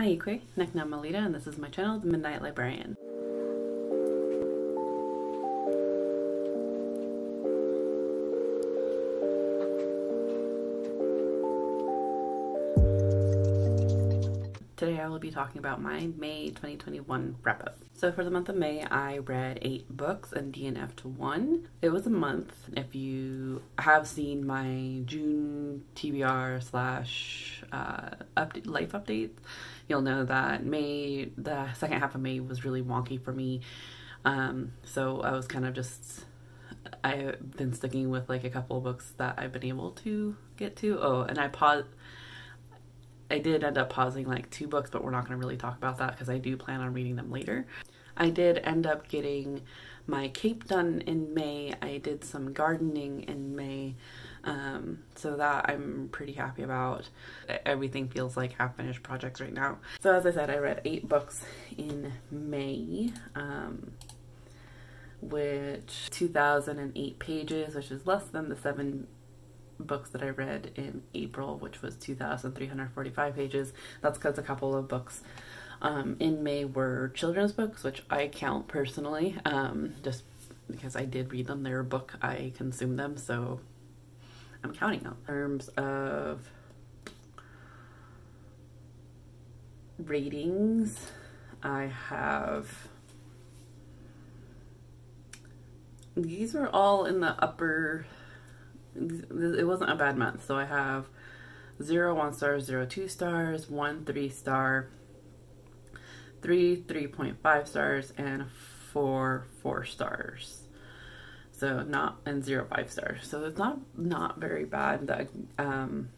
Ayi-yu-kwee, and this is my channel, The Midnight Librarian. Today I will be talking about my May 2021 wrap-up. So for the month of May, I read 8 books and DNF'd 1. It was a month. If you have seen my June TBR slash life updates, you'll know that the second half of May was really wonky for me. So I was kind of just, I've been sticking with like a couple of books that I've been able to get to. Oh, and I did end up pausing like 2 books, but we're not going to really talk about that because I do plan on reading them later. I did end up getting my cape done in May. I did some gardening in May, so that I'm pretty happy about. Everything feels like half-finished projects right now. So as I said, I read 8 books in May, which 2,008 pages, which is less than the 7 books that I read in April, which was 2,345 pages. That's because a couple of books in May were children's books, which I count personally, just because I did read them. They're a book, I consumed them, so I'm counting them. In terms of ratings, I have, these were all in the upper, it wasn't a bad month. So I have 0 1 stars, 0 2 stars, 1 3 star, 3 3.5 stars, and 4 4 stars. So not, and 0 5 stars. So it's not very bad. That kind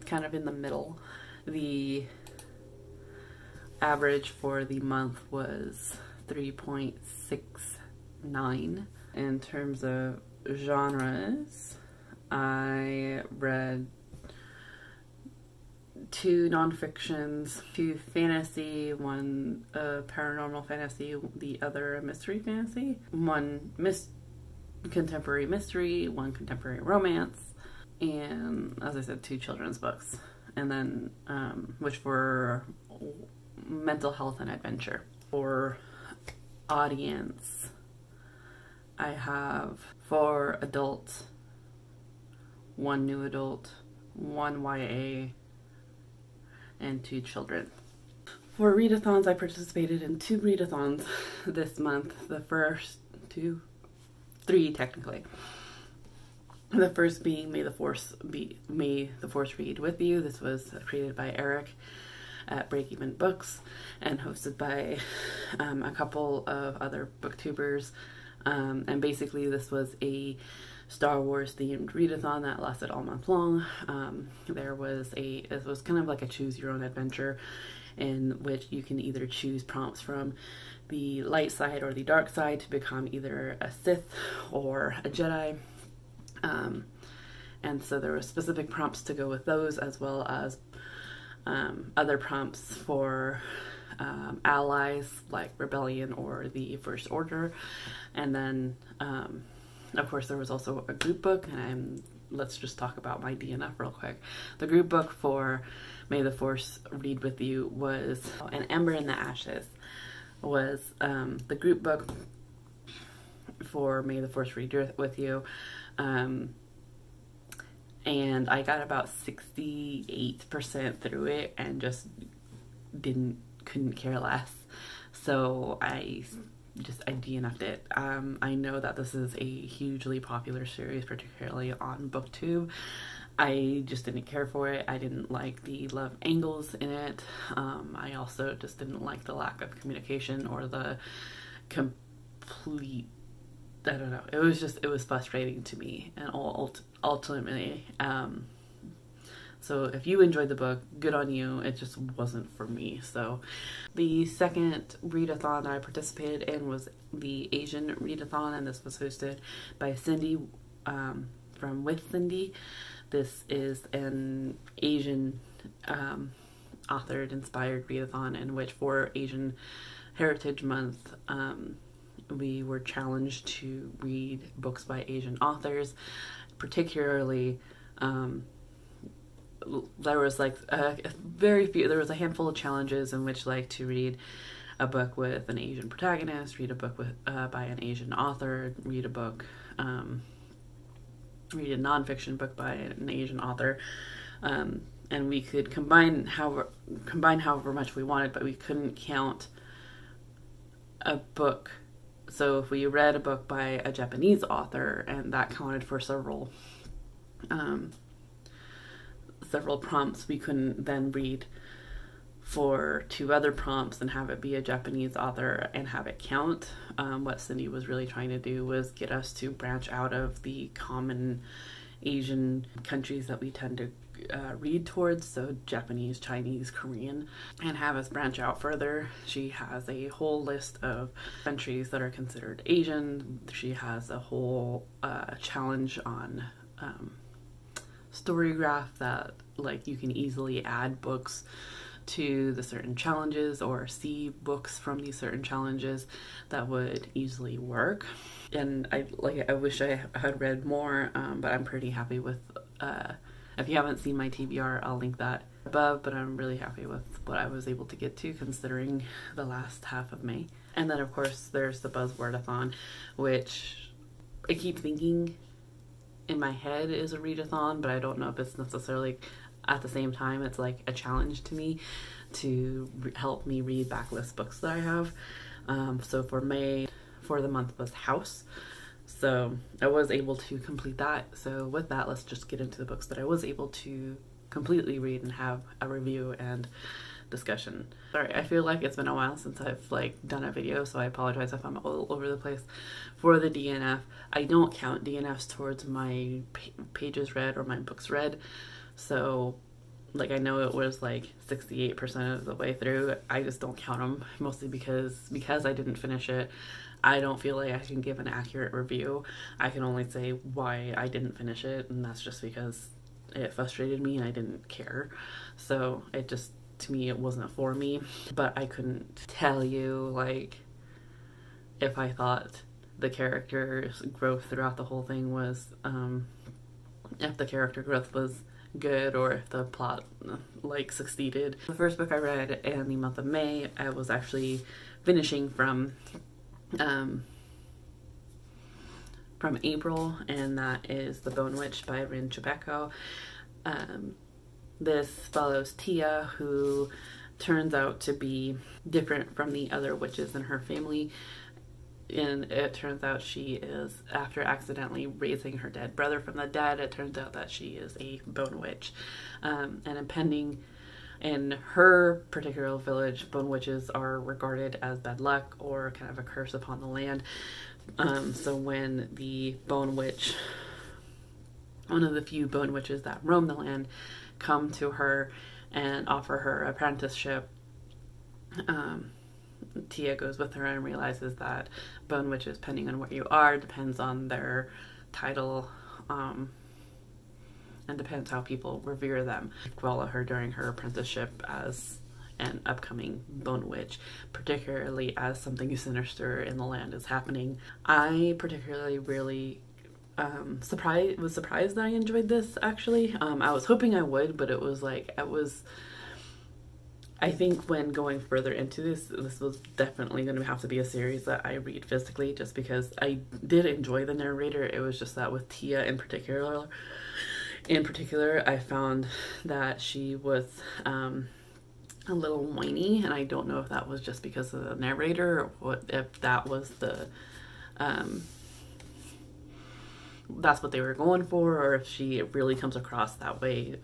of in the middle. The average for the month was 3.69. In terms of genres, I read 2 nonfictions, 2 fantasy, 1 paranormal fantasy, the other a mystery fantasy, 1 contemporary mystery, 1 contemporary romance, and as I said, 2 children's books, and then which were mental health and adventure. For audience, I have 4 adults, 1 new adult, 1 YA, and 2 children. For readathons, I participated in 2 readathons this month. The first 3 technically. The first being May the Force Read With You. This was created by Eric at Breakeven Books and hosted by a couple of other booktubers. And basically this was a Star Wars themed readathon that lasted all month long. It was kind of like a choose your own adventure, in which you can either choose prompts from the light side or the dark side to become either a Sith or a Jedi. And so there were specific prompts to go with those, as well as other prompts for allies like Rebellion or the First Order. And then of course there was also a group book, and let's just talk about my DNF real quick. The group book for May the Force Read With You was An Ember in the Ashes. Was the group book for May the Force Read With You, and I got about 68% through it and just couldn't care less, so I DNF'd it. I know that this is a hugely popular series, particularly on BookTube. I just didn't care for it. I didn't like the love angles in it. I also just didn't like the lack of communication or the complete, I don't know, it was frustrating to me, and ultimately, so if you enjoyed the book, good on you. It just wasn't for me. So the second readathon that I participated in was the Asian Readathon, and this was hosted by Cindy from withcindy. This is an Asian authored inspired readathon in which for Asian Heritage Month we were challenged to read books by Asian authors, particularly there was like there was a handful of challenges in which, like, to read a book with an Asian protagonist, read a book with by an Asian author, read a nonfiction book by an Asian author, and we could combine however much we wanted, but we couldn't count a book. So if we read a book by a Japanese author, and that counted for several prompts, we couldn't then read for 2 other prompts and have it be a Japanese author and have it count. What Cindy was really trying to do was get us to branch out of the common Asian countries that we tend to read towards, so Japanese, Chinese, Korean, and have us branch out further. She has a whole list of countries that are considered Asian. She has a whole challenge on Storygraph that, like, you can easily add books to the certain challenges or see books from these certain challenges that would easily work. And I wish I had read more, but I'm pretty happy with if you haven't seen my TBR, I'll link that above, but I'm really happy with what I was able to get to considering the last half of May. And then of course there's the Buzzwordathon, which I keep thinking in my head is a readathon, but I don't know if it's necessarily at the same time. It's like a challenge to me to help me read backlist books that I have. So for May, for the month was House. So I was able to complete that. So with that, let's just get into the books that I was able to completely read and have a review and discussion. Sorry, I feel like it's been a while since I've done a video, so I apologize if I'm all over the place. For the DNF, I don't count DNFs towards my pages read or my books read. So I know it was 68% of the way through. I just don't count them, mostly because I didn't finish it. I don't feel like I can give an accurate review. I can only say why I didn't finish it, and that's just because it frustrated me and I didn't care. So it just, to me, it wasn't for me. But I couldn't tell you if I thought the character's growth throughout the whole thing was if the character growth was good or if the plot succeeded. The first book I read in the month of May, I was actually finishing from April, and that is The Bone Witch by Rin Chibeko. This follows Tia, who turns out to be different from the other witches in her family, and it turns out she is, after accidentally raising her dead brother from the dead, it turns out that she is a bone witch. And impending in her particular village, bone witches are regarded as bad luck or kind of a curse upon the land. So when the bone witch, one of the few bone witches that roam the land, come to her and offer her apprenticeship, Tia goes with her and realizes that bone witches, depending on what you are, depends on their title, and depends how people revere them. Follow her during her apprenticeship as an upcoming bone witch, particularly as something sinister in the land is happening. I particularly really was surprised that I enjoyed this, actually. I was hoping I would, but it was I think when going further into this was definitely going to have to be a series that I read physically, just because I did enjoy the narrator. It was just that with Tia in particular, I found that she was a little whiny, and I don't know if that was just because of the narrator or if that was that's what they were going for, or if she really comes across that way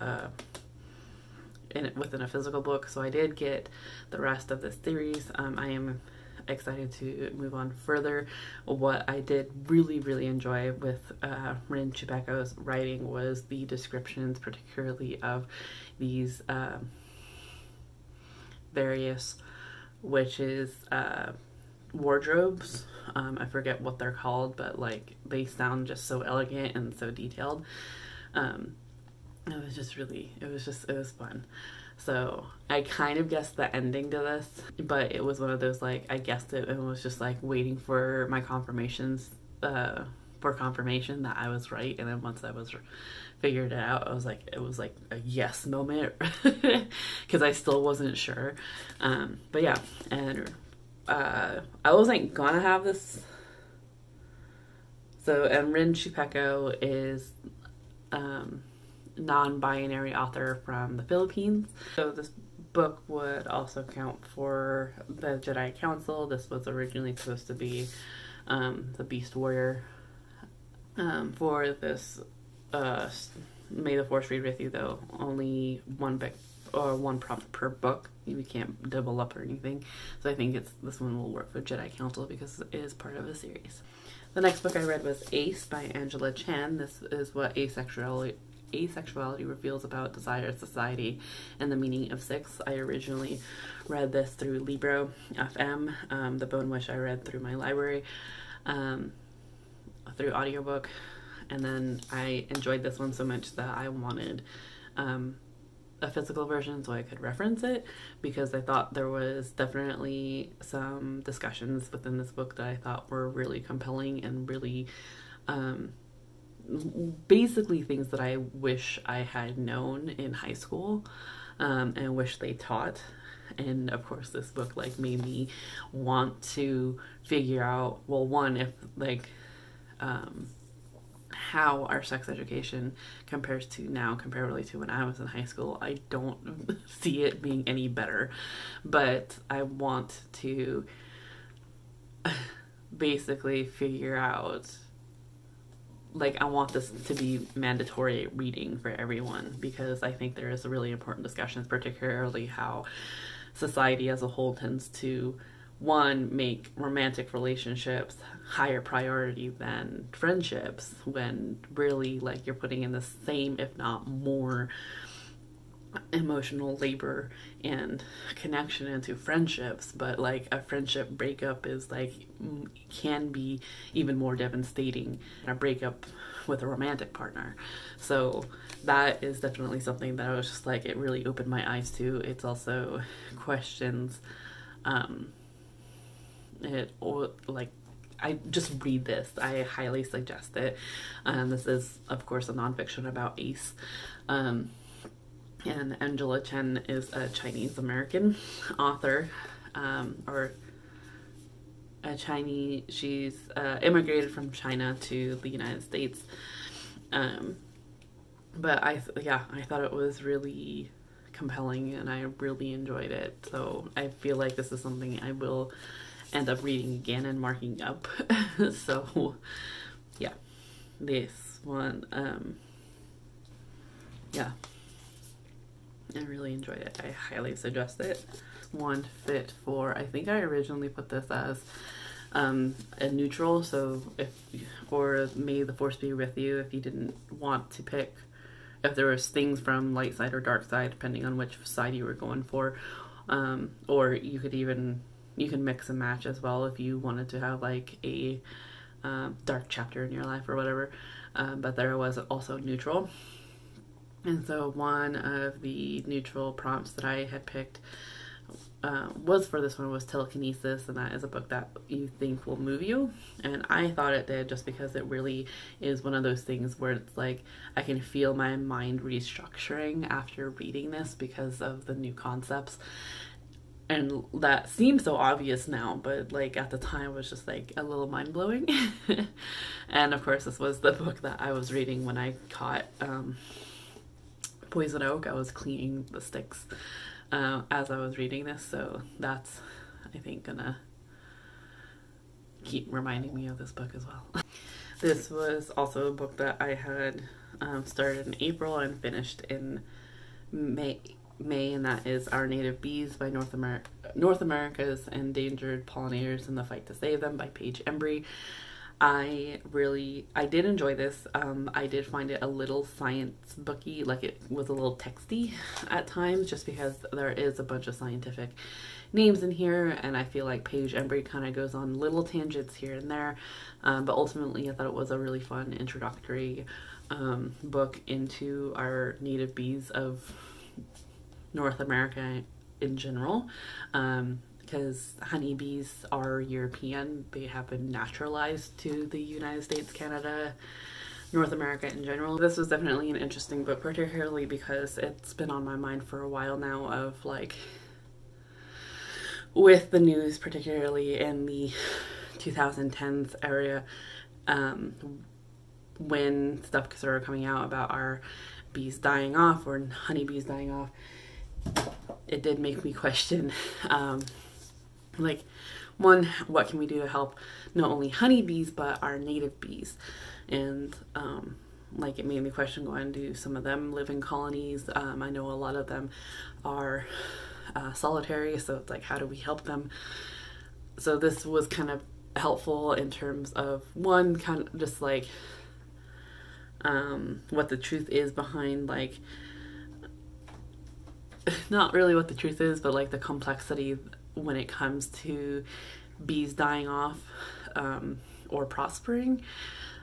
within a physical book. So I did get the rest of this series. I am excited to move on further. What I did really, really enjoy with Rin Chibeko's writing was the descriptions, particularly of these various witches' wardrobes. I forget what they're called, but they sound just so elegant and so detailed. It was fun. So I kind of guessed the ending to this, but it was one of those I guessed it and was just waiting for my confirmations for for confirmation that I was right. And then once I was figured it out, it was like a yes moment because I still wasn't sure. But yeah, and I wasn't gonna have this. So, and Rin Chupeco is non-binary author from the Philippines. So this book would also count for the Jedi Council. This was originally supposed to be the Beast Warrior. For this May the Force Read With You, though, only one book or one prompt per book. You can't double up or anything. So I think this one will work for Jedi Council because it is part of a series. The next book I read was Ace by Angela Chan. This is what asexuality reveals about desire, society, and the meaning of sex. I originally read this through Libro FM. The Bone Wish I read through my library, through audiobook. And then I enjoyed this one so much that I wanted a physical version so I could reference it, because I thought there was definitely some discussions within this book that I thought were really compelling and really basically things that I wish I had known in high school and wish they taught. And of course this book like made me want to figure out, well, one, if like how our sex education compares to now comparatively to when I was in high school. I don't see it being any better, but I want to basically figure out, like, I want this to be mandatory reading for everyone, because I think there is a really important discussions, particularly how society as a whole tends to, one, make romantic relationships higher priority than friendships, when really like you're putting in the same, if not more, emotional labor and connection into friendships. But like a friendship breakup is like can be even more devastating than a breakup with a romantic partner. So that is definitely something that I was just like, it really opened my eyes to. It's also questions I just read this. I highly suggest it. This is, of course, a nonfiction about Ace. And Angela Chen is a Chinese American author, or a Chinese. She's immigrated from China to the United States. But I thought it was really compelling and I really enjoyed it. So I feel like this is something I will end up reading again and marking up. So yeah, this one, yeah, I really enjoyed it. I highly suggest it. One fit for, I think I originally put this as a neutral, so if for May the Force Be With You, if you didn't want to pick, if there was things from light side or dark side, depending on which side you were going for, or you can mix and match as well if you wanted to have like a dark chapter in your life or whatever, but there was also neutral. And so one of the neutral prompts that I had picked was for this one was telekinesis, and that is a book that you think will move you, and I thought it did, just because it really is one of those things where it's like I can feel my mind restructuring after reading this because of the new concepts. And that seems so obvious now, but like at the time was just like a little mind-blowing. And of course this was the book that I was reading when I caught Poison Oak. I was cleaning the sticks as I was reading this, so that's, I think, gonna keep reminding me of this book as well. This was also a book that I had started in April and finished in May, and that is Our Native Bees by North America's Endangered Pollinators in the Fight to Save Them by Paige Embry. I did enjoy this. I did find it a little science booky, like it was a little texty at times, just because there is a bunch of scientific names in here, and I feel like Paige Embry kind of goes on little tangents here and there, but ultimately I thought it was a really fun introductory book into our native bees of North America in general, because because honeybees are European. They have been naturalized to the United States, Canada, North America in general. This was definitely an interesting book, particularly because it's been on my mind for a while now of like, with the news, particularly in the 2010s area, when stuff started coming out about our bees dying off or honeybees dying off, it did make me question, like, one, what can we do to help not only honeybees but our native bees? And like, it made me question, going, do some of them live in colonies? I know a lot of them are solitary, so it's like, how do we help them? So this was kind of helpful in terms of, one, kind of just like what the truth is behind, like, not really what the truth is, but like the complexity when it comes to bees dying off or prospering.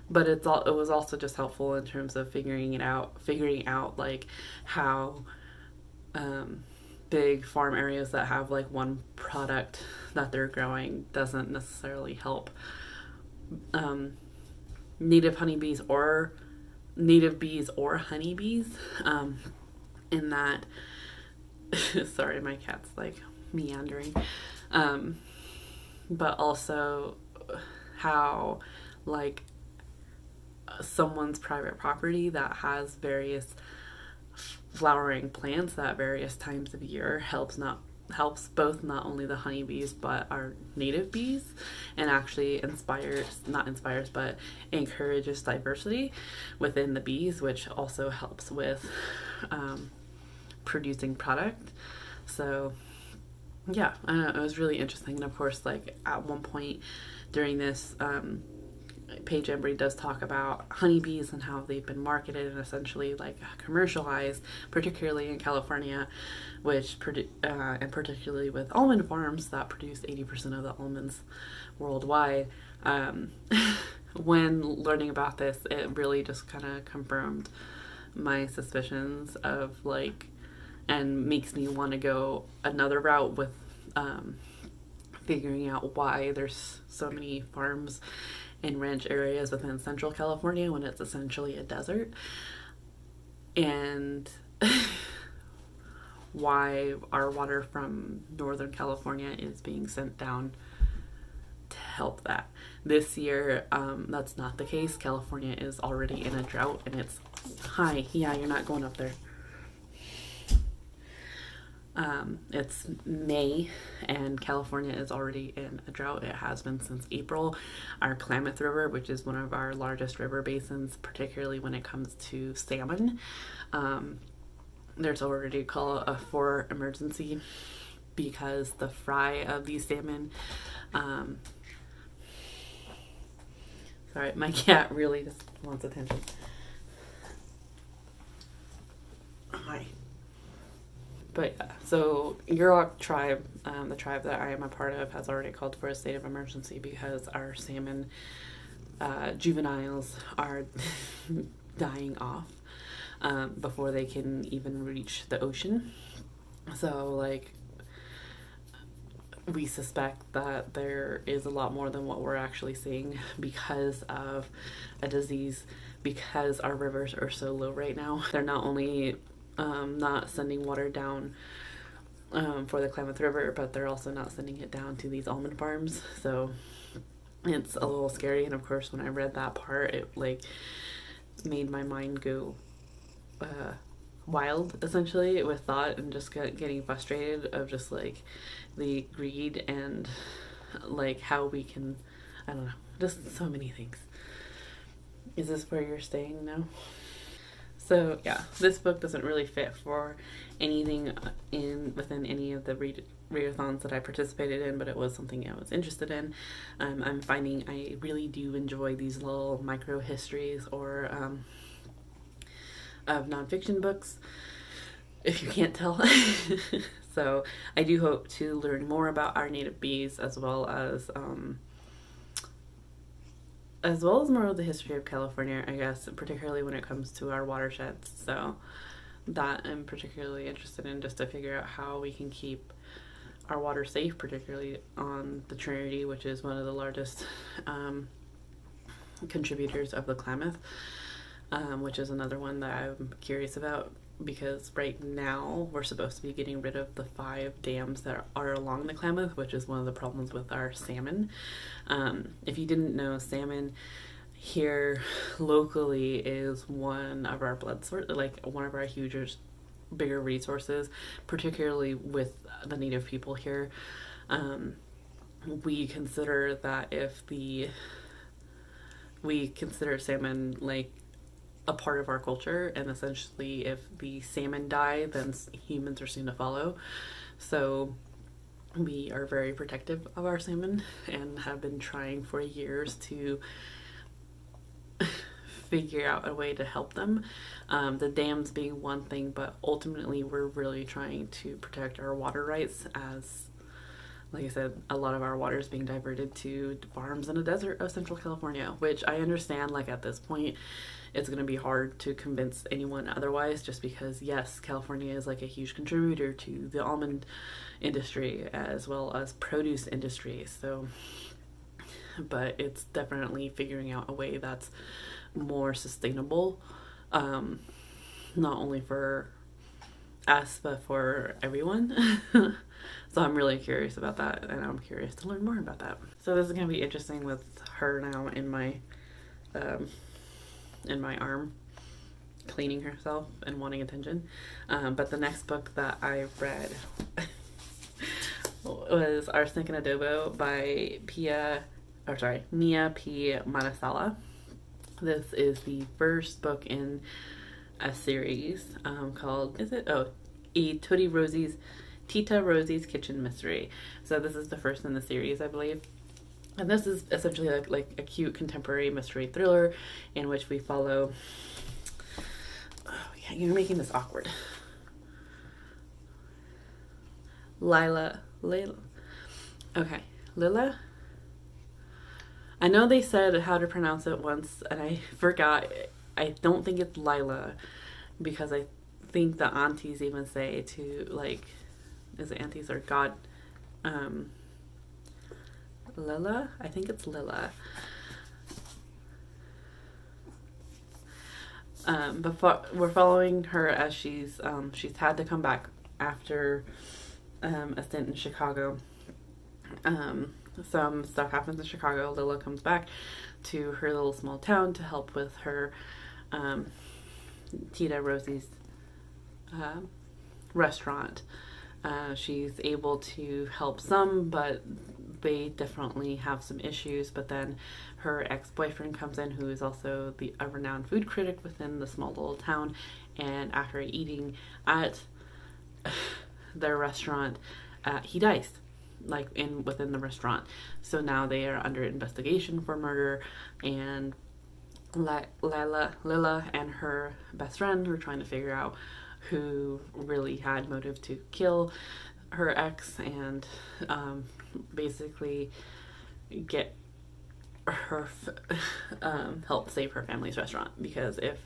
But it was also just helpful in terms of figuring out like how big farm areas that have like one product that they're growing doesn't necessarily help native honeybees or native bees or honeybees, in that sorry, my cat's like meandering, but also how like someone's private property that has various flowering plants at various times of year helps both not only the honeybees but our native bees, and actually but encourages diversity within the bees, which also helps with producing product. So yeah, I don't know, it was really interesting. And of course, like, at one point during this page, Embry does talk about honeybees and how they've been marketed and essentially like commercialized, particularly in California, which and particularly with almond farms that produce 80% of the almonds worldwide. When learning about this, it really just kind of confirmed my suspicions of like, and makes me want to go another route with figuring out why there's so many farms in ranch areas within Central California when it's essentially a desert, and why our water from Northern California is being sent down to help that. This year, that's not the case. California is already in a drought, and it's, yeah, you're not going up there. It's May and California is already in a drought. It has been since April. Our Klamath River, which is one of our largest river basins, particularly when it comes to salmon, there's already for emergency because the fry of these salmon, sorry, my cat really just wants attention. Hi. But yeah, so Yurok tribe, the tribe that I am a part of, has already called for a state of emergency because our salmon juveniles are dying off before they can even reach the ocean. So like, we suspect that there is a lot more than what we're actually seeing because of a disease, because our rivers are so low right now. They're not only not sending water down for the Klamath River, but they're also not sending it down to these almond farms. So it's a little scary. And of course, when I read that part, it like made my mind go wild, essentially, with thought, and just getting frustrated of just like the greed and like how we can, I don't know, just so many things. Is this where you're staying now? So yeah, this book doesn't really fit for anything within any of the readathons that I participated in, but it was something I was interested in. I'm finding I really do enjoy these little micro histories or of nonfiction books, if you can't tell. So I do hope to learn more about our native bees, as well as more of the history of California, I guess, particularly when it comes to our watersheds. So that I'm particularly interested in, just to figure out how we can keep our water safe, particularly on the Trinity, which is one of the largest contributors of the Klamath, which is another one that I'm curious about, because right now we're supposed to be getting rid of the 5 dams that are along the Klamath, which is one of the problems with our salmon. If you didn't know, salmon here locally is one of our blood source, like one of our bigger resources, particularly with the Native people here. We consider that we consider salmon like a part of our culture, and essentially if the salmon die, then humans are soon to follow. So we are very protective of our salmon and have been trying for years to figure out a way to help them. The dams being one thing, but ultimately we're really trying to protect our water rights, as like I said, a lot of our water is being diverted to farms in the desert of Central California, which I understand, like at this point it's going to be hard to convince anyone otherwise, just because yes, California is like a huge contributor to the almond industry as well as produce industry. So, but it's definitely figuring out a way that's more sustainable, not only for us but for everyone. So I'm really curious about that, and I'm curious to learn more about that. So this is going to be interesting with her now in my arm, cleaning herself and wanting attention. But the next book that I read was Arsenic and Adobo by Mia P. Manansala. This is the first book in a series called, Tita Rosie's Kitchen Mystery. So this is the first in the series, I believe. And this is essentially like a cute contemporary mystery thriller in which we follow... Oh yeah, you're making this awkward. Lila. Okay, Lila? I know they said how to pronounce it once, and I forgot. I don't think it's Lila, because I think the aunties even say to, like, is it aunties or God? Lila? I think it's Lila. But we're following her as she's had to come back after a stint in Chicago. Some stuff happens in Chicago. Lila comes back to her little small town to help with her Tita Rosie's restaurant. She's able to help some, but they definitely have some issues. But then her ex-boyfriend comes in, who is also a renowned food critic within the small little town, and after eating at their restaurant, he dies, like within the restaurant. So now they are under investigation for murder, and Lila and her best friend are trying to figure out who really had motive to kill her ex, and basically get her help save her family's restaurant, because if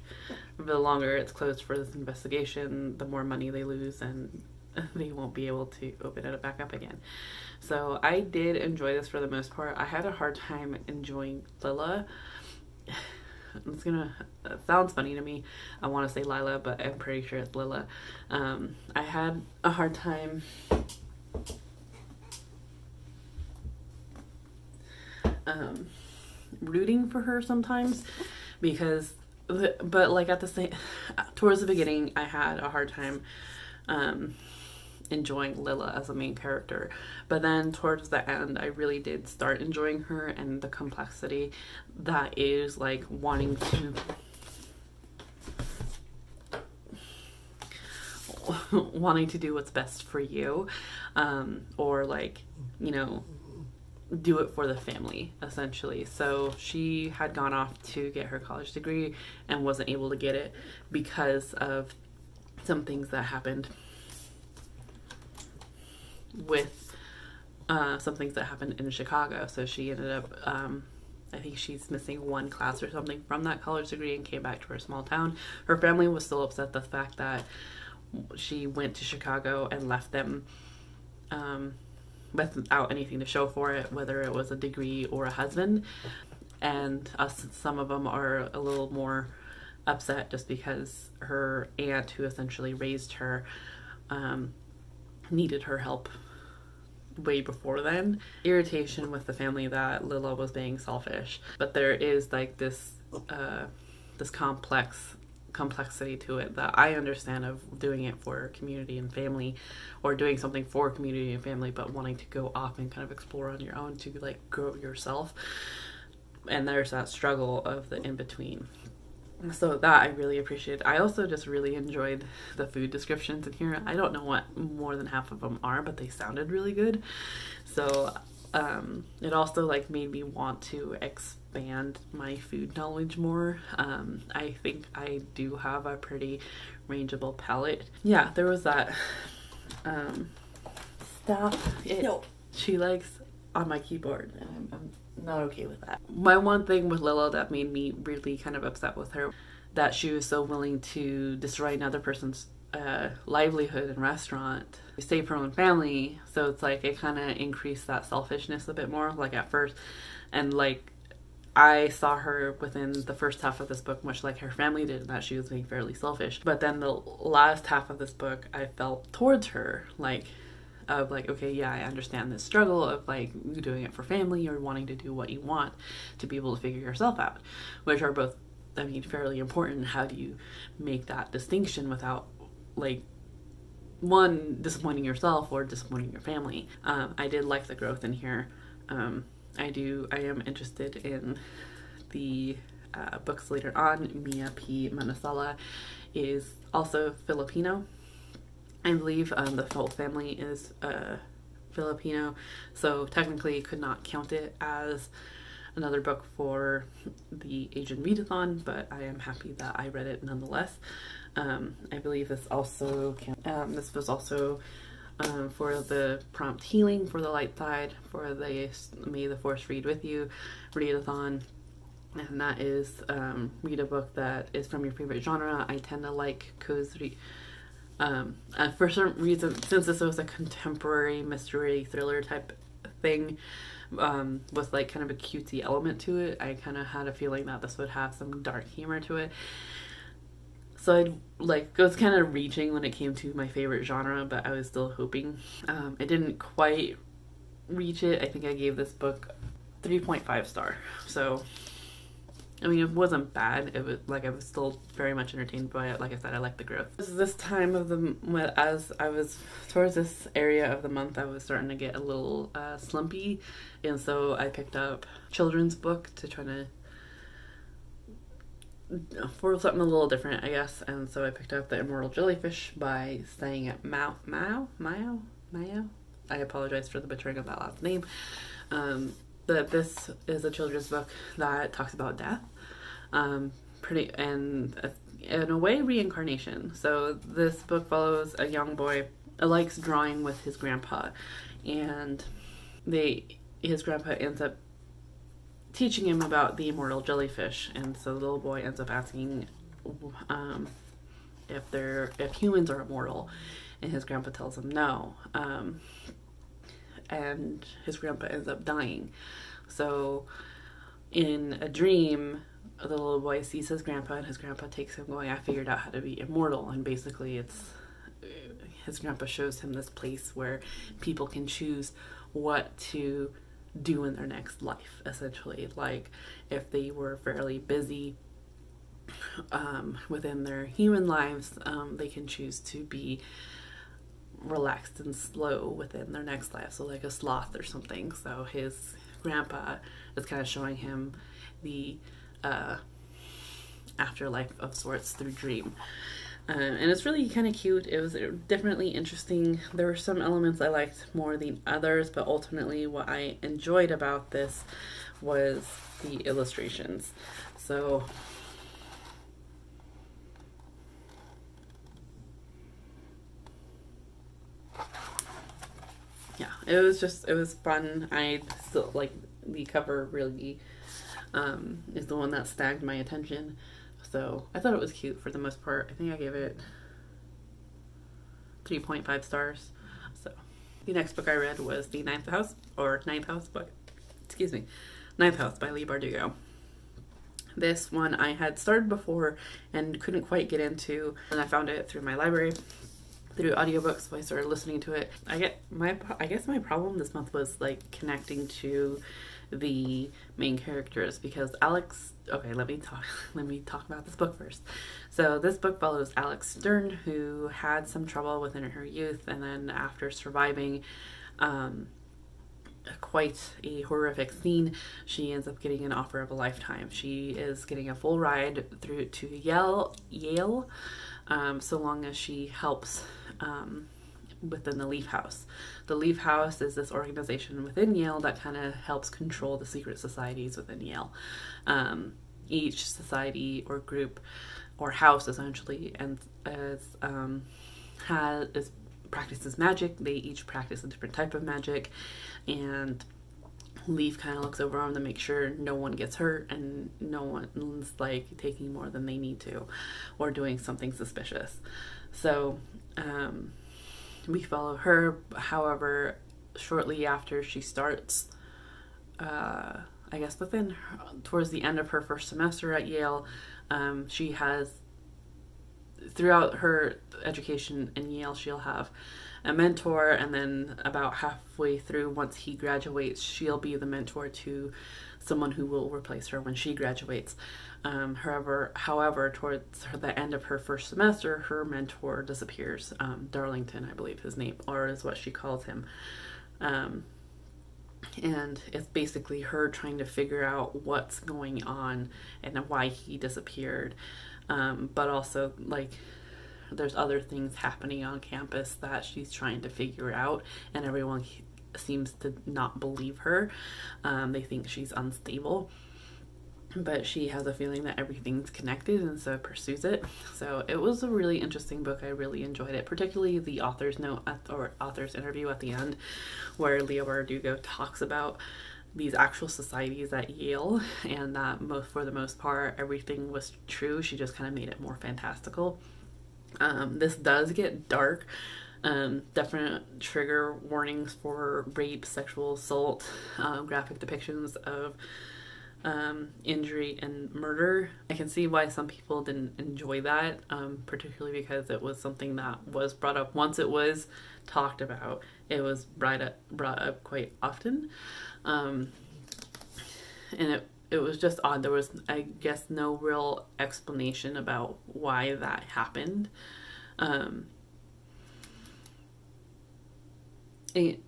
the longer it's closed for this investigation, the more money they lose and they won't be able to open it back up again. So I did enjoy this for the most part. I had a hard time enjoying Lila. It sounds funny to me. I want to say Lila, but I'm pretty sure it's Lila. I had a hard time rooting for her sometimes, because but like at the same, towards the beginning I had a hard time enjoying Lila as a main character, but then towards the end I really did start enjoying her, and the complexity that is like wanting to do what's best for you, or like, you know, do it for the family, essentially. So she had gone off to get her college degree and wasn't able to get it because of some things that happened with some things that happened in Chicago. So she ended up, I think she's missing one class or something from that college degree and came back to her small town. Her family was still upset the fact that she went to Chicago and left them without anything to show for it, whether it was a degree or a husband. And some of them are a little more upset just because her aunt, who essentially raised her, needed her help way before then. Irritation with the family that Lila was being selfish, but there is like this complexity to it that I understand, of doing it for community and family, or doing something for community and family, but wanting to go off and kind of explore on your own to like grow yourself. And there's that struggle of the in-between. So that I really appreciated. I also just really enjoyed the food descriptions in here. I don't know what more than half of them are, but they sounded really good. So it also like made me want to expand my food knowledge more. I think I do have a pretty rangeable palate. Yeah, there was that stuff she likes on my keyboard, and I'm not okay with that. My one thing with Lila that made me really kind of upset with her, that she was so willing to destroy another person's livelihood and restaurant to save her own family. So it's like it kind of increased that selfishness a bit more, like at first. And like I saw her within the first half of this book, much like her family did, that she was being fairly selfish. But then the last half of this book, I felt towards her of like, okay, yeah, I understand this struggle of like you doing it for family or wanting to do what you want to be able to figure yourself out, which are both, I mean, fairly important. How do you make that distinction without like one, disappointing yourself or disappointing your family? I did like the growth in here. I am interested in the books later on. Mia P. Manansala is also Filipino. I believe the whole family is Filipino, so technically could not count it as another book for the Asian Readathon, but I am happy that I read it nonetheless. I believe this also this was also for the prompt healing for the light side, for the May the Force Read With You Readathon. And that is read a book that is from your favorite genre. I tend to like cozy. For some reason, since this was a contemporary mystery thriller type thing, with like kind of a cutesy element to it, I kind of had a feeling that this would have some dark humor to it. So I was kind of reaching when it came to my favorite genre, but I was still hoping. It didn't quite reach it. I think I gave this book 3.5 star. So I mean, it wasn't bad. It was like I was still very much entertained by it. Like I said, I like the growth. This time of the, as I was towards this area of the month, I was starting to get a little slumpy, and so I picked up children's book to try to for something a little different, I guess. And so I picked up the Immortal Jellyfish by saying it Miao. I apologize for the butchering of that last name. But this is a children's book that talks about death, and in a way reincarnation. So this book follows a young boy who likes drawing with his grandpa, and his grandpa ends up teaching him about the immortal jellyfish, and so the little boy ends up asking if humans are immortal, and his grandpa tells him no. And his grandpa ends up dying. So in a dream, the little boy sees his grandpa, and his grandpa takes him going, I figured out how to be immortal. And basically his grandpa shows him this place where people can choose what to do in their next life, essentially. Like if they were fairly busy within their human lives, they can choose to be relaxed and slow within their next life, so like a sloth or something. So his grandpa is kind of showing him the afterlife of sorts through dream, and it's really kind of cute. It was definitely interesting. There were some elements I liked more than others, but ultimately what I enjoyed about this was the illustrations. So yeah, it was fun. I still like the cover really is the one that snagged my attention. So I thought it was cute for the most part. I think I gave it 3.5 stars. So The next book I read was The Ninth House, or Ninth House book, excuse me, Ninth House by Leigh Bardugo. This one I had started before and couldn't quite get into, and I found it through my library, through audiobooks, so I started listening to it. I guess my problem this month was like connecting to the main characters, because Alex, okay, let me talk about this book first. So this book follows Alex Stern, who had some trouble within her youth, and then after surviving quite a horrific scene, she ends up getting an offer of a lifetime. She is getting a full ride through to Yale, so long as she helps within the Leaf House. The Leaf House is this organization within Yale that kind of helps control the secret societies within Yale. Each society or group or house essentially and practices magic. They each practice a different type of magic, and Leaf kind of looks over them to make sure no one gets hurt and no one's like taking more than they need to or doing something suspicious. So we follow her. However, shortly after she starts, I guess towards the end of her first semester at Yale, she has, throughout her education in Yale, she'll have a mentor, and then about halfway through, once he graduates, she'll be the mentor to someone who will replace her when she graduates. However, towards the end of her first semester, her mentor disappears. Darlington, I believe his name, or is what she calls him. And it's basically her trying to figure out what's going on and why he disappeared. But also, like, there's other things happening on campus that she's trying to figure out, and everyone seems to not believe her. They think she's unstable, but she has a feeling that everything's connected, and so pursues it. So it was a really interesting book. I really enjoyed it, particularly the author's note or author's interview at the end, where Leigh Bardugo talks about these actual societies at Yale, and that for the most part everything was true. She just kind of made it more fantastical. This does get dark. Definite trigger warnings for rape, sexual assault, graphic depictions of injury and murder. I can see why some people didn't enjoy that, particularly because it was something that was brought up once it was talked about. It was brought up quite often. And it was just odd. There was, I guess, no real explanation about why that happened.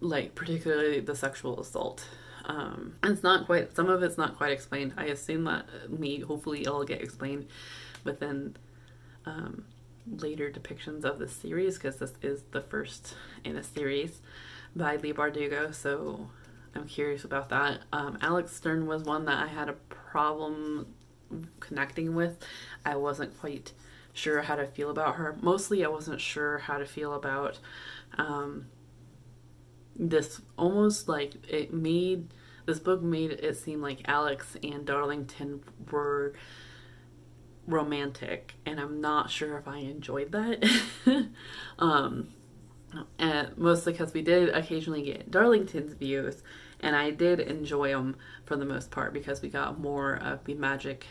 Like, particularly the sexual assault. And it's not quite, some of it's not quite explained. I assume that hopefully it'll get explained within later depictions of this series, because this is the first in a series by Leigh Bardugo, so I'm curious about that. Alex Stern was one that I had a problem connecting with. I wasn't quite sure how to feel about her. Mostly I wasn't sure how to feel about this, almost like this book made it seem like Alex and Darlington were romantic, and I'm not sure if I enjoyed that. And mostly because we did occasionally get Darlington's views, and I did enjoy them for the most part, because we got more of the magic,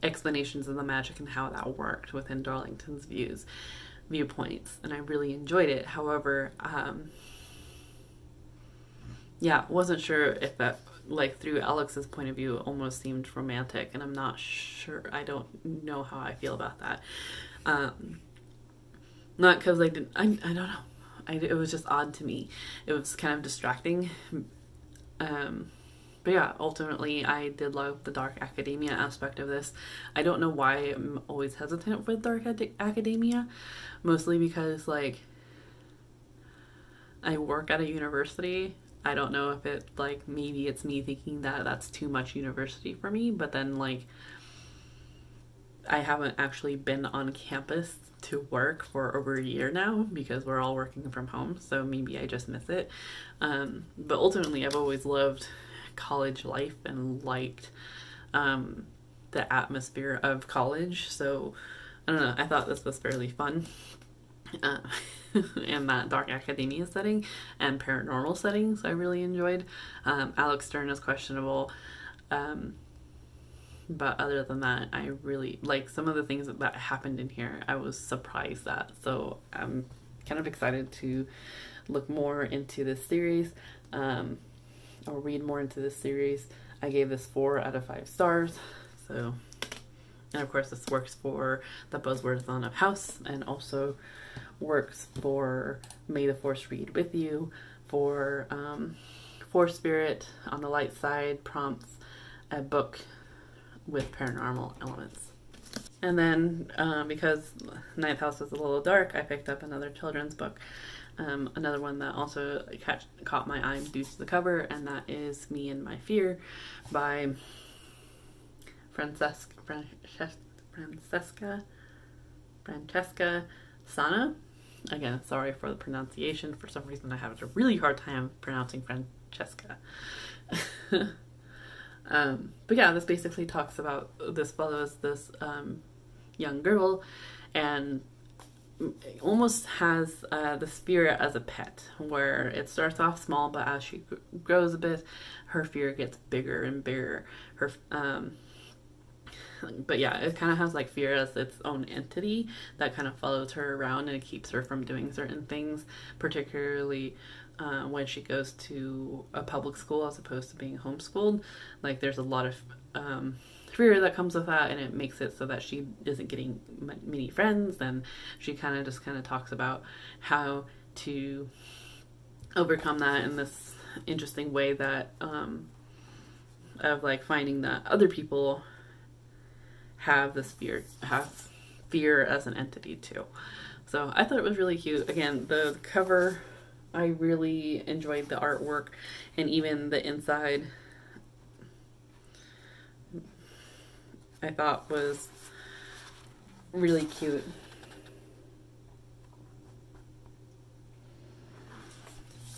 explanations of the magic and how that worked within Darlington's viewpoints, and I really enjoyed it. However, yeah, wasn't sure if that, like, through Alex's point of view, almost seemed romantic, and I'm not sure, I don't know how I feel about that. Not because I don't know. It was just odd to me. It was kind of distracting. But yeah, ultimately I did love the dark academia aspect of this. I don't know why I'm always hesitant with dark academia. Mostly because, like, I work at a university. I don't know if it, like, maybe it's me thinking that that's too much university for me, but then, like, I haven't actually been on campus to work for over a year now, because we're all working from home, so maybe I just miss it. But ultimately I've always loved college life and liked the atmosphere of college, so I don't know, I thought this was fairly fun. uh, in that dark academia setting and paranormal settings I really enjoyed. Alex Stern is questionable, but other than that, I really like some of the things that happened in here. I was surprised at, so I'm kind of excited to look more into this series, or read more into this series. I gave this 4 out of 5 stars. So, and of course this works for the Buzzwordathon of House, and also works for May the Force Read With You, for Force Spirit on the light side prompts a book with paranormal elements. And then because Ninth House was a little dark, I picked up another children's book. Another one that also caught my eye due to the cover, and that is Me and My Fear by Francesca Sanna. Again, sorry for the pronunciation. For some reason I have a really hard time pronouncing Francesca. But yeah, this basically talks about this follows this young girl, and almost has the spirit as a pet, where it starts off small, but as she grows a bit, her fear gets bigger and bigger. But yeah, it kind of has like fear as its own entity that kind of follows her around, and it keeps her from doing certain things, particularly when she goes to a public school as opposed to being homeschooled. Like there's a lot of fear that comes with that, and it makes it so that she isn't getting many friends, and she kind of talks about how to overcome that in this interesting way that of like finding that other people have this fear as an entity too. So I thought it was really cute. Again, the cover, I really enjoyed the artwork, and even the inside I thought was really cute.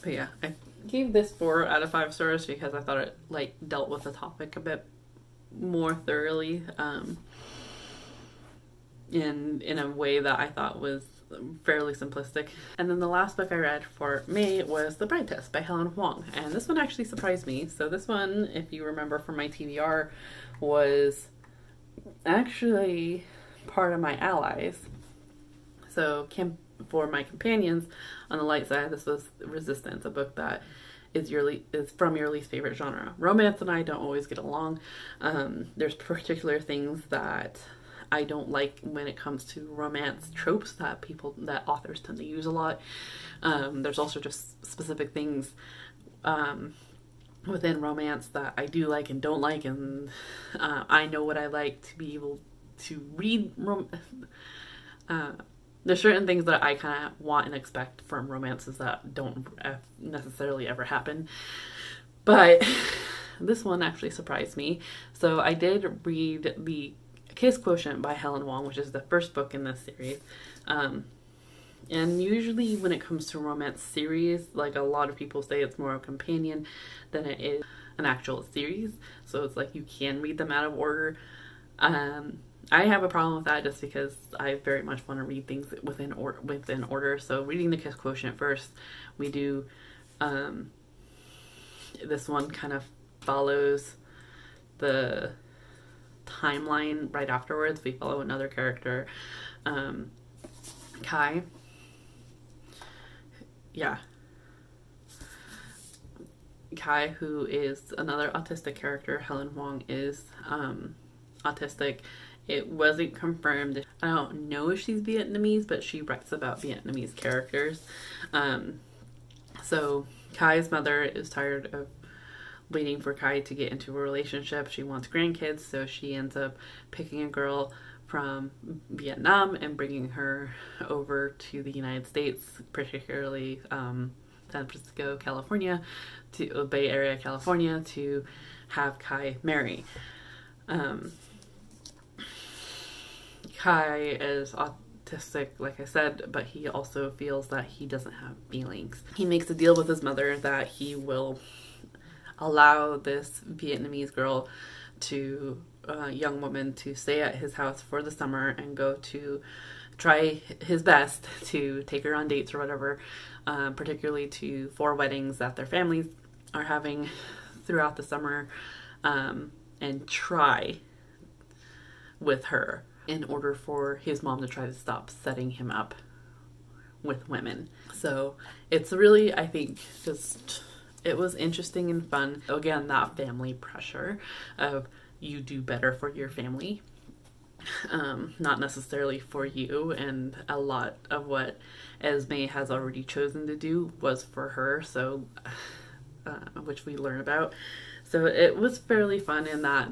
But yeah, I gave this 4 out of 5 stars because I thought it like dealt with the topic a bit more thoroughly, in a way that I thought was fairly simplistic. And then the last book I read for May was The Bride Test by Helen Hoang, and this one actually surprised me. So this one, if you remember from my TBR, was actually part of my allies. So for my companions on the light side, this was Resistance, a book that is from your least favorite genre. Romance and I don't always get along. There's particular things that I don't like when it comes to romance tropes that authors tend to use a lot. There's also just specific things within romance that I do like and don't like, and I know what I like to be able to read. There's certain things that I kind of want and expect from romances that don't necessarily ever happen. But this one actually surprised me. So I did read The Kiss Quotient by Helen Hoang, which is the first book in this series. And usually when it comes to romance series, like a lot of people say it's more a companion than it is an actual series. So it's like you can read them out of order. I have a problem with that just because I very much want to read things within order. So reading The Kiss Quotient first, we do, this one kind of follows the timeline right afterwards. We follow another character, Kai. Yeah. Kai, who is another autistic character. Helen Hoang is autistic. It wasn't confirmed. I don't know if she's Vietnamese, but she writes about Vietnamese characters. So Kai's mother is tired of waiting for Kai to get into a relationship. She wants grandkids, so she ends up picking a girl from Vietnam and bringing her over to the United States, particularly San Francisco, California, to Bay Area, California, to have Kai marry. Kai is autistic, like I said, but he also feels that he doesn't have feelings. He makes a deal with his mother that he will allow this Vietnamese girl young woman to stay at his house for the summer and go to try his best to take her on dates or whatever, particularly to 4 weddings that their families are having throughout the summer, and try with her in order for his mom to try to stop setting him up with women. So it's really, I think, just, it was interesting and fun. Again, that family pressure of you do better for your family, not necessarily for you, and a lot of what Esme has already chosen to do was for her, so which we learn about. So it was fairly fun in that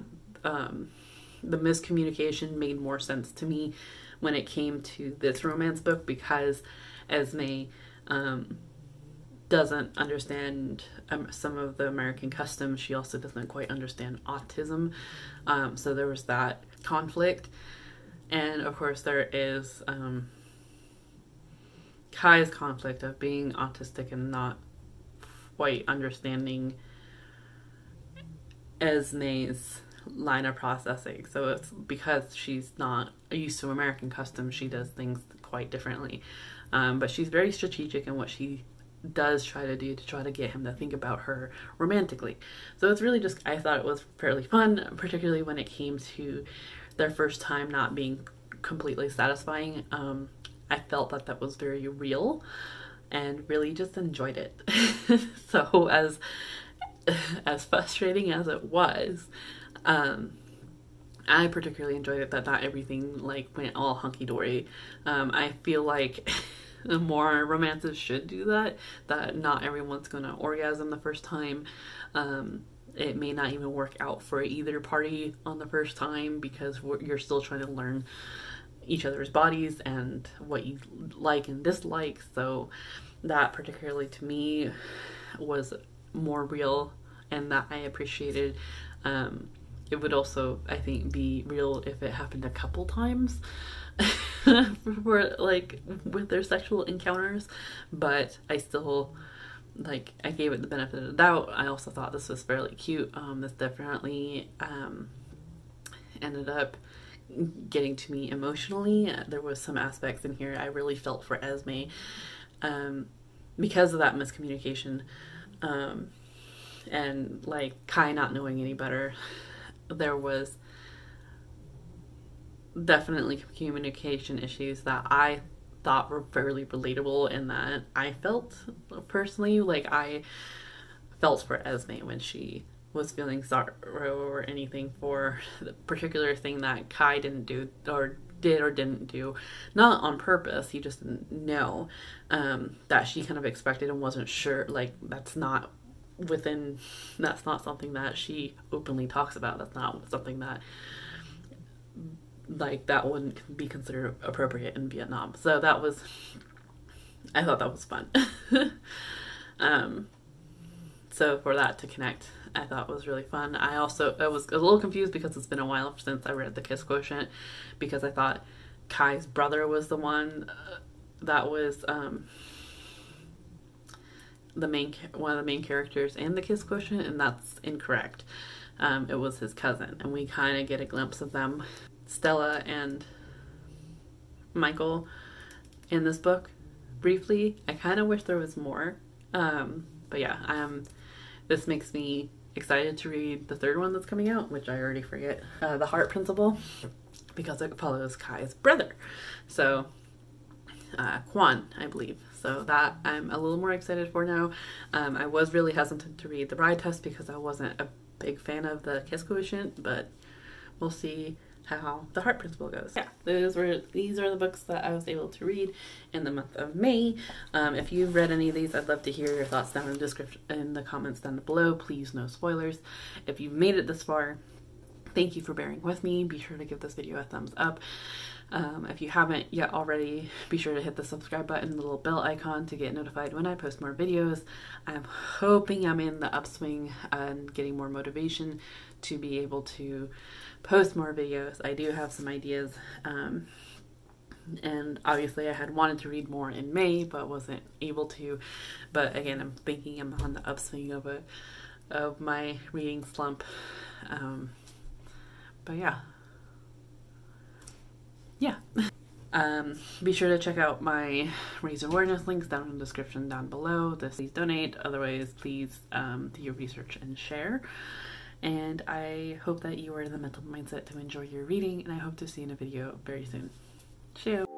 the miscommunication made more sense to me when it came to this romance book, because Esme doesn't understand some of the American customs. She also doesn't quite understand autism. So there was that conflict. And of course there is Kai's conflict of being autistic and not quite understanding Esme's line of processing. So it's because she's not used to American customs, she does things quite differently. But she's very strategic in what she does try to do to try to get him to think about her romantically. So it's really just, I thought it was fairly fun, particularly when it came to their first time not being completely satisfying. I felt that that was very real and really just enjoyed it. So as frustrating as it was, I particularly enjoyed it that not everything like went all hunky-dory. I feel like more romances should do that not everyone's gonna orgasm the first time. It may not even work out for either party on the first time, because you're still trying to learn each other's bodies and what you like and dislike. So that particularly to me was more real, and that I appreciated. It would also, I think, be real if it happened a couple times for like with their sexual encounters, but I still, like, I gave it the benefit of the doubt. I also thought this was fairly cute. This definitely ended up getting to me emotionally. There was some aspects in here I really felt for Esme because of that miscommunication, and like Kai not knowing any better. There was definitely communication issues that I thought were fairly relatable, and that I felt personally, like I felt for Esme when she was feeling sorrow or anything for the particular thing that Kai didn't do, or did or didn't do, not on purpose, he just didn't know, that she kind of expected and wasn't sure. Like that's not something that she openly talks about. That's not something that, like, that wouldn't be considered appropriate in Vietnam. So that was, I thought that was fun. So for that to connect, I thought was really fun. I was a little confused because it's been a while since I read The Kiss Quotient, because I thought Kai's brother was the one that was one of the main characters in The Kiss Quotient, and that's incorrect. It was his cousin, and we kind of get a glimpse of them, Stella and Michael, in this book briefly. I kind of wish there was more, but yeah, this makes me excited to read the third one that's coming out, which I already forget, The Heart Principle, because it follows Kai's brother, so Quan, I believe. So that I'm a little more excited for now. I was really hesitant to read The Bride Test because I wasn't a big fan of The Kiss Quotient, but we'll see how The Heart Principle goes. Yeah, these are the books that I was able to read in the month of May. If you've read any of these, I'd love to hear your thoughts down in the description, in the comments down below. Please, no spoilers. If you've made it this far, thank you for bearing with me. Be sure to give this video a thumbs up. If you haven't yet already, be sure to hit the subscribe button, the little bell icon, to get notified when I post more videos. I'm hoping I'm in the upswing and getting more motivation to be able to post more videos. I do have some ideas, and obviously I had wanted to read more in May but wasn't able to. But again, I'm thinking I'm on the upswing of my reading slump. But yeah. Be sure to check out my raise awareness links down in the description down below. Please donate. Otherwise, please do your research and share. And I hope that you are in the mental mindset to enjoy your reading, and I hope to see you in a video very soon. Ciao!